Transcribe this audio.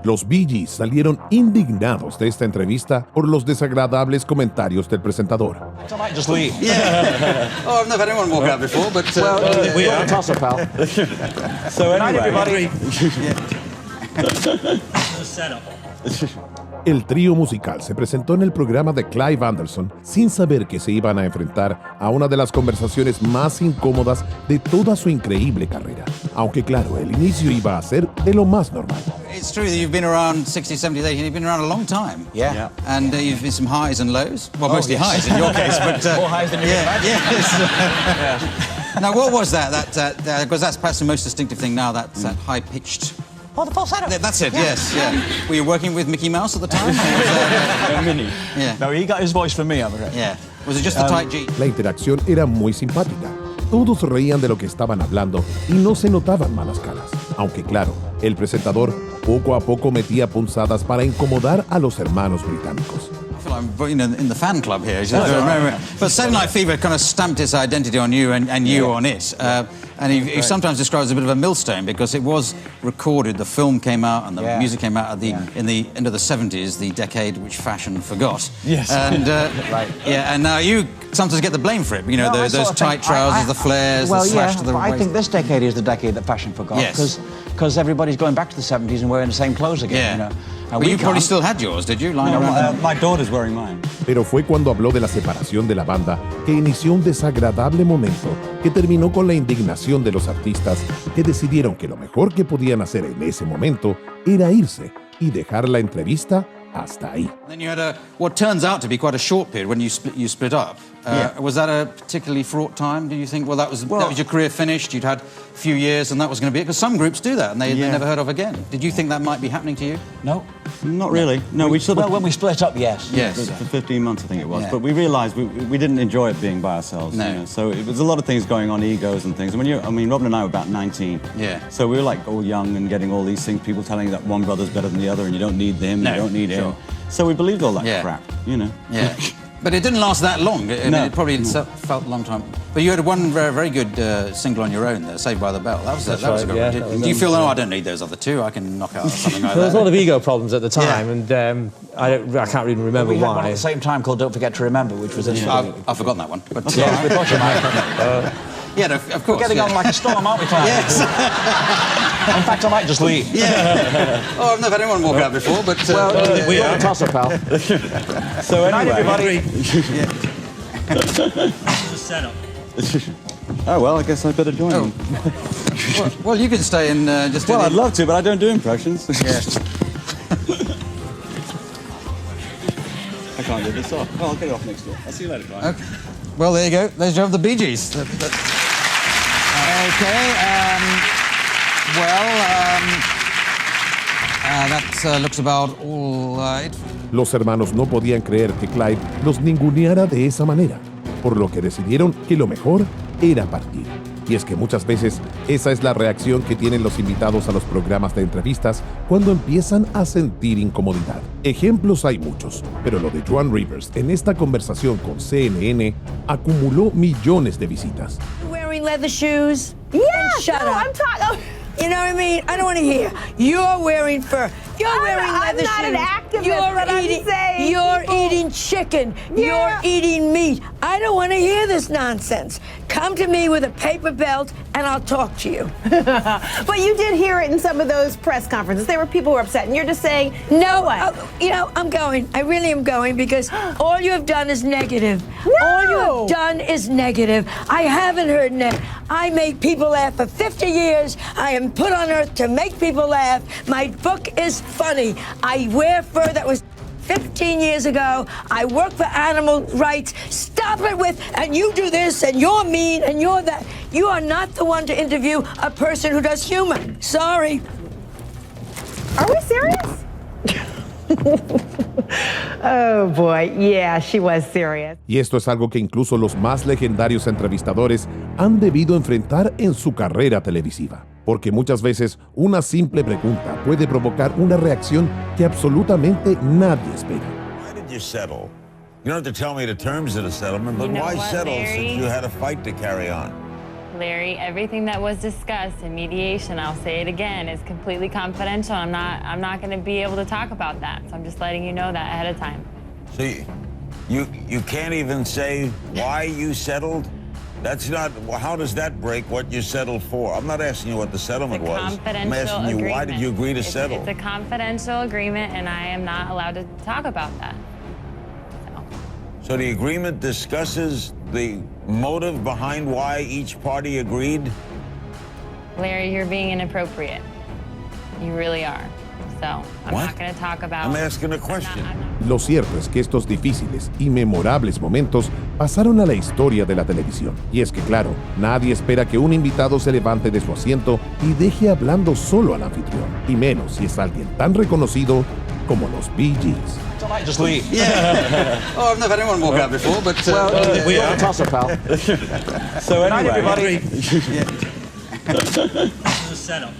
Los Bee Gees salieron indignados de esta entrevista por los desagradables comentarios del presentador. I might just leave. Yeah. Oh, I've never had anyone walk out before, but... we are. Toss it, pal. So anyway, everybody. El trío musical se presentó en el programa de Clive Anderson sin saber que se iban a enfrentar a una de las conversaciones más incómodas de toda su increíble carrera. Aunque claro, el inicio iba a ser de lo más normal. It's true that you've been around 60s, 70s, 80s, you've been around a long time. Yeah. And you've been some highs and lows. Well, mostly highs in your case, but... More highs than you can imagine. Yes. Now, what was that? Because that's perhaps the most distinctive thing now, that high-pitched... Oh, the falsetto. That's it, yes, yeah. Were you working with Mickey Mouse at the time? Minnie. Yeah. No, he got his voice from me, I'm afraid. Yeah. Was it just the tight G? La interacción era muy simpática. Todos reían de lo que estaban hablando y no se notaban malas caras. Aunque claro, el presentador poco a poco metía punzadas para incomodar a los hermanos británicos. I feel I'm in the fan club here. But Saturday Night Fever kind of stamped its identity on you and you on it. And he sometimes describes it as a bit of a millstone because it was recorded, the film came out and the music came out at in the end of the 70s, the decade which fashion forgot. Yes. And, right. Yeah, and now you sometimes get the blame for it. You know, those tight trousers, the flares, the slash to the waist. I think this decade is the decade that fashion forgot. Yes. Because everybody's going back to the 70s and wearing the same clothes again. Yeah. You know? But you probably still had yours, did you? My daughter's wearing mine. Pero fue cuando habló de la separación de la banda que inició un desagradable momento que terminó con la indignación de los artistas que decidieron que lo mejor que podían hacer en ese momento era irse y dejar la entrevista hasta ahí. Then you had what turns out to be quite a short period when you split up. Was that a particularly fraught time? Do you think? Well, that was your career finished. You'd had a few years, and that was going to be it. Because some groups do that, and they're never heard of again. Did you think that might be happening to you? No. Not really. No, we sort of... Well, when we split up, yes. Yes. For 15 months, I think it was. But we realised we didn't enjoy it being by ourselves. No. You know? So it was a lot of things going on, egos and things. And when Robin and I were about 19. Yeah. So we were like all young and getting all these things, people telling you that one brother's better than the other and you don't need them, you don't need him. So we believed all that crap, you know. Yeah. But it didn't last that long. It probably felt a long time. But you had one very good single on your own there, Saved by the Bell. That was a good one. Do you feel, I don't need those other two, I can knock out something like that? There was a lot of ego problems at the time, and I can't even remember we had one why. at the same time called Don't Forget to Remember, which was interesting. I've forgotten that one. But we thought you might. Yeah, of course. We're getting on like a storm, aren't we, Clive? Yes. In fact, I might just leave. Yeah. Oh, I've never had anyone walk out before, but... we are. Toss it, pal. So anyway, everybody. This is a setup. Oh, well, I guess I better join them. Well, you can stay and just... Well, I'd love to, but I don't do impressions. Yeah. I can't do this off. Oh, I'll get it off next door. I'll see you later, Clive. Okay. Well, there you go. There's the Bee Gees. Okay. That looks about all right. Los hermanos no podían creer que Clive los ninguneara de esa manera, por lo que decidieron que lo mejor era partir. Y es que muchas veces esa es la reacción que tienen los invitados a los programas de entrevistas cuando empiezan a sentir incomodidad. Ejemplos hay muchos, pero lo de Joan Rivers en esta conversación con CNN acumuló millones de visitas. Wearing leather shoes? Yeah, shut up. I'm talking. You know what I mean? I don't want to hear. You're wearing fur. You're wearing leather shoes. I'm not an activist, but I'm saying You're eating chicken. Yeah. You're eating meat. I don't want to hear this nonsense. Come to me with a paper belt and I'll talk to you. But you did hear it in some of those press conferences. There were people who were upset, and you're just saying, no, I'm going. I really am going because all you have done is negative. No. All you have done is negative. I haven't heard I made people laugh for 50 years. I am put on earth to make people laugh. My book is funny. I wear fur that was 15 years ago. I work for animal rights. Stop it with, and you do this, and you're mean, and you're that. You are not the one to interview a person who does humor. Sorry. Are we serious? Oh boy, yeah, she was serious. Y esto es algo que incluso los más legendarios entrevistadores han debido enfrentar en su carrera televisiva. Porque muchas veces una simple pregunta puede provocar una reacción que absolutamente nadie espera. Why did you settle? You don't have to tell me the terms of the settlement, but why settle since you had a fight to carry on? Larry, everything that was discussed in mediation, I'll say it again, is completely confidential. I'm not going to be able to talk about that. So I'm just letting you know that ahead of time. So you can't even say why you settled? That's not, how does that break what you settled for? I'm not asking you what the settlement was. Confidential I'm asking you, agreement. why did you agree to settle? It's a confidential agreement, and I am not allowed to talk about that. So the agreement discusses the motive behind why each party agreed? Larry, you're being inappropriate. You really are. So I'm not going to talk about... I'm asking a question. Lo cierto es que estos difíciles y memorables momentos pasaron a la historia de la televisión. Y es que, claro, nadie espera que un invitado se levante de su asiento y deje hablando solo al anfitrión. Y menos si es alguien tan reconocido como los Bee Gees. Just leave. Yeah. Oh, I've never had anyone walk out before, but... We are. Toss up, pal. So anyway, This is a setup.